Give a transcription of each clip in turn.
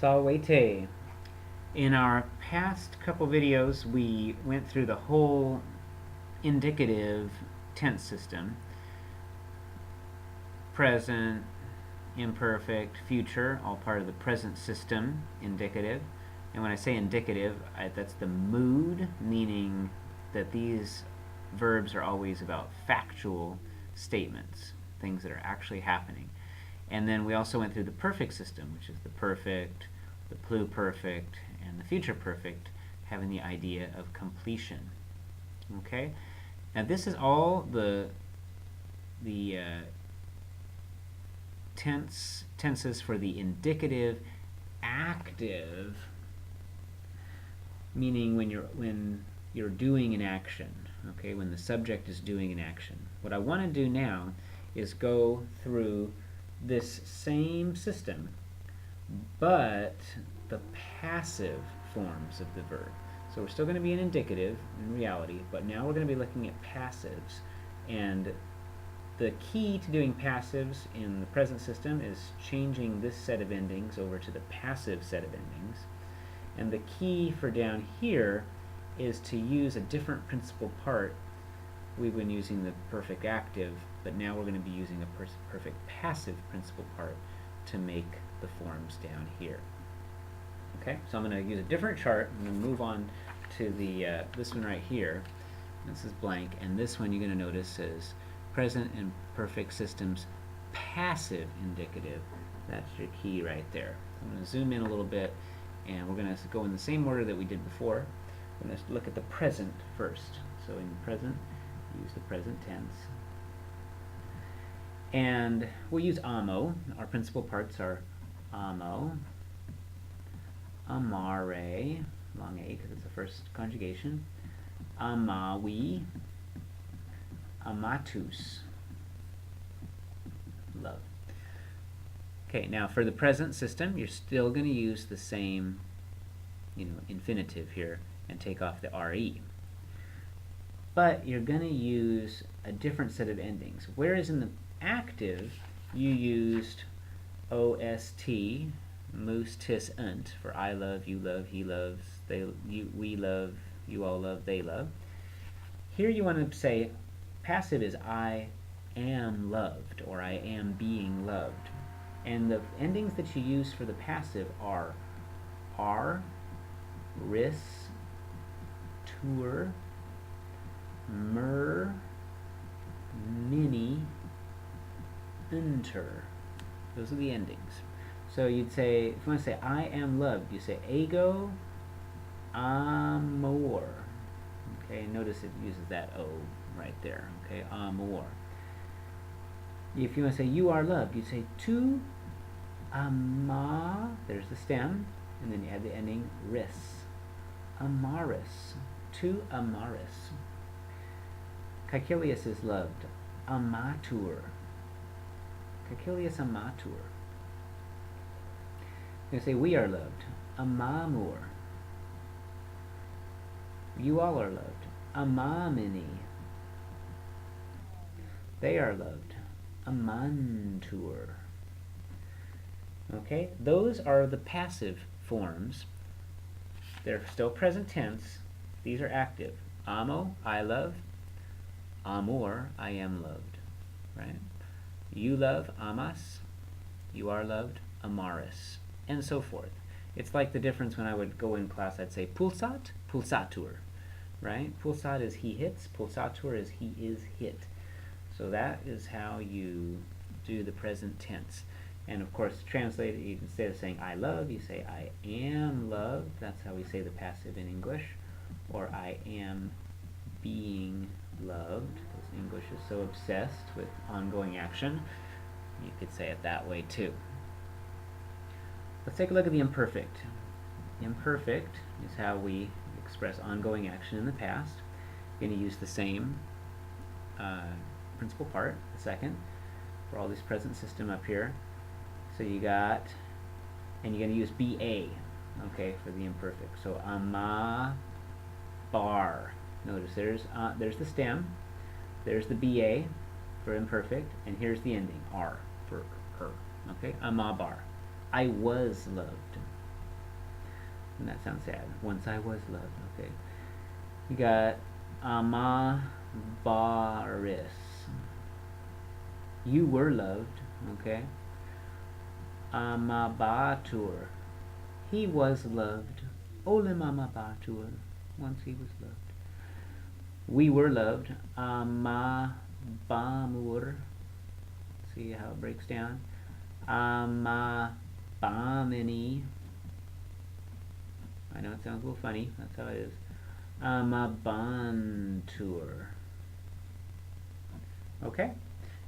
Salwete. In our past couple videos, we went through the whole indicative tense system. Present, imperfect, future, all part of the present system, indicative. And when I say indicative, that's the mood, meaning that these verbs are always about factual statements, things that are actually happening. And then we also went through the perfect system, which is the perfect, the pluperfect, and the future perfect, having the idea of completion. Okay? Now this is all the tenses for the indicative active, meaning when you're doing an action, okay, when the subject is doing an action. What I want to do now is go through this same system, but the passive forms of the verb. So we're still going to be an indicative in reality, but now we're going to be looking at passives. And the key to doing passives in the present system is changing this set of endings over to the passive set of endings. And the key for down here is to use a different principal part. We've been using the perfect active, but now we're going to be using a perfect passive principal part to make the forms down here. Okay, so I'm going to use a different chart. I'm going to move on to the this one right here. This is blank, and this one you're going to notice is present and perfect systems passive indicative. That's your key right there. I'm going to zoom in a little bit, and we're going to go in the same order that we did before. We're going to look at the present first. So in present, use the present tense. And we'll use amo. Our principal parts are amo, amare, long A because it's the first conjugation, amawi, amatus, love. Okay, now for the present system, you're still going to use the same, infinitive here and take off the re. But you're going to use a different set of endings. Whereas in the active, you used ost, mus, tis, unt, for I love, you love, he loves, we love, you all love, they love. Here you want to say passive is I am loved, or I am being loved. And the endings that you use for the passive are ris, tour, mer, mini, unter. Those are the endings. So you'd say, if you want to say I am loved, you say ego amor. Okay, notice it uses that O right there. Okay, amor. If you want to say you are loved, you say tu ama, there's the stem, and then you add the ending ris. Amaris, tu amaris. Caecilius is loved. Amatur. Caecilius amatur. You're going to say we are loved. Amamur. You all are loved. Amamini. They are loved. Amantur. Okay, those are the passive forms. They're still present tense. These are active. Amo, I love. Amor, I am loved. Right? You love, amas. You are loved, amaris. And so forth. It's like the difference when I would go in class, I'd say pulsat, pulsatur. Right? Pulsat is he hits, pulsatur is he is hit. So that is how you do the present tense. And of course, translate it, instead of saying I love, you say I am loved. That's how we say the passive in English. Or I am being loved, because English is so obsessed with ongoing action. You could say it that way too. Let's take a look at the imperfect. Imperfect is how we express ongoing action in the past. You're going to use the same principal part, the second, for all this present system up here. So you got, and you're going to use ba, okay, for the imperfect. So ama bar. Notice there's the stem, there's the ba for imperfect, and here's the ending, r for her. Okay, ama bar. I was loved. And that sounds sad. Once I was loved. Okay. You got amabaris. You were loved. Okay. Amabatur. He was loved. Olim amabatur. Once he was loved. We were loved. Amabamur. See how it breaks down. Amabamini. I know it sounds a little funny. That's how it is. Amabantur. Okay?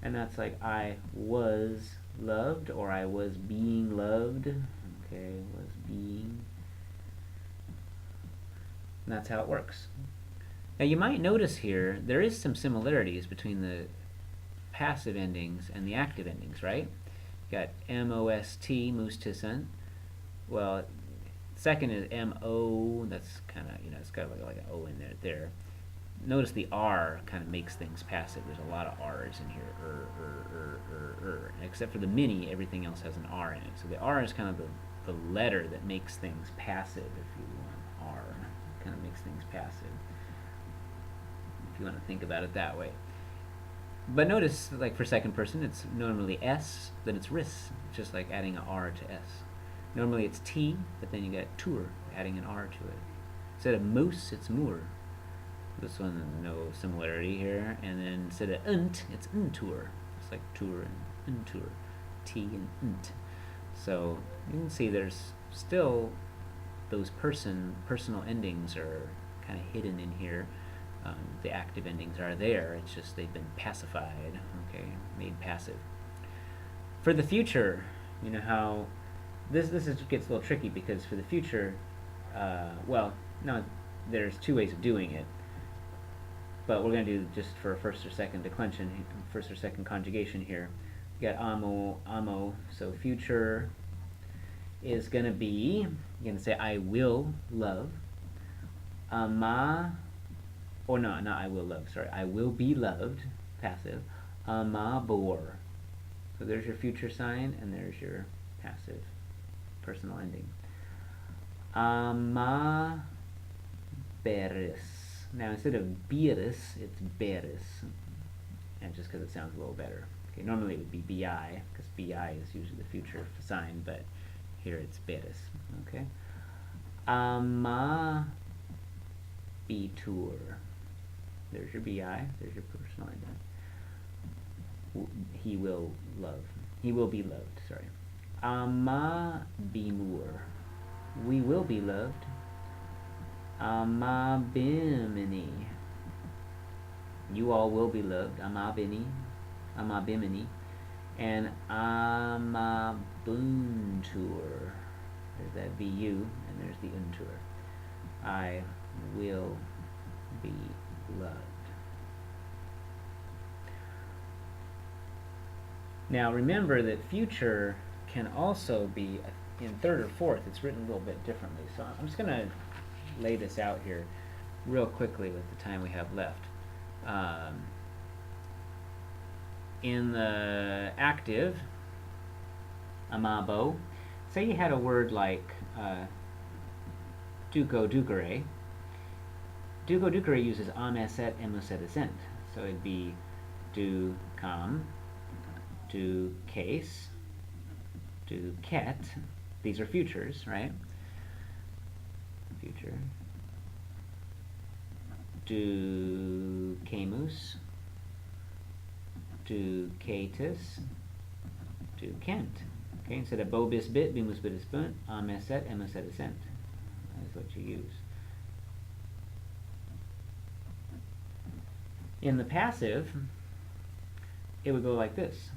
And that's like I was loved, or I was being loved. Okay, was being. And that's how it works. Now you might notice here, there is some similarities between the passive endings and the active endings, right? You got M-O-S-T, mustisan. Well, second is M-O, that's kind of, it's got like an O in there. Notice the R kind of makes things passive. There's a lot of R's in here. Except for the mini, everything else has an R in it. So the R is kind of the letter that makes things passive, if you want. R kind of makes things passive, if you want to think about it that way. But notice, like for second person, it's normally S, then it's ris, just like adding an R to S. Normally it's T, but then you got tur, adding an R to it. Instead of moose, it's moor. This one, no similarity here. And then instead of unt, it's untur. It's like tur and untur. T and unt. So you can see there's still those personal endings are kind of hidden in here. The active endings are there. It's just they've been pacified, okay, made passive. For the future, you know how this gets a little tricky, because for the future, there's two ways of doing it. But we're going to do just for first or second declension, first or second conjugation here. You got amo, so future is going to be, you're going to say I will love. Ama, or no, not I will love, sorry. I will be loved, passive. Amabor. So there's your future sign, and there's your passive personal ending. Amaberis. Now instead of beris, it's beris. And just because it sounds a little better. Okay, normally it would be bi, because bi is usually the future sign, but here it's beris. Okay. Amabitur. There's your bi, there's your personal ending. He will love. He will be loved, sorry. Amabimur. We will be loved. Amabimini. You all will be loved. Amabini. And Amabuntur. There's that BU, and there's the untur. I will be loved. Now remember that future can also be, in third or fourth, it's written a little bit differently. So I'm just going to lay this out here real quickly with the time we have left. In the active, amabo, say you had a word like duko dukere. Duko dukere uses ameset emuset ascent. So it'd be do come, do case, do ket. These are futures, right? Future. Do camus, do catus, do kent. Okay, instead of bo bis bit, bimus bitis bunt, ameset, emuset ascent. That is what you use. In the passive, it would go like this.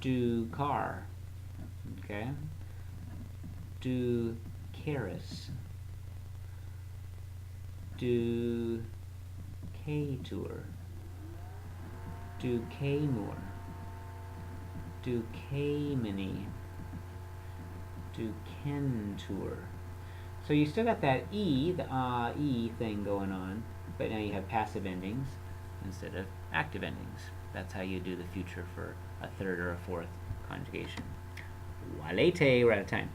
Do car, okay? Do caris. Do K-tour. Do K-more. Do K-mini. Do Ken-tour. So you still got that E, the E thing going on, but now you have passive endings instead of active endings. That's how you do the future for a third or a fourth conjugation. Walete, we're out of time.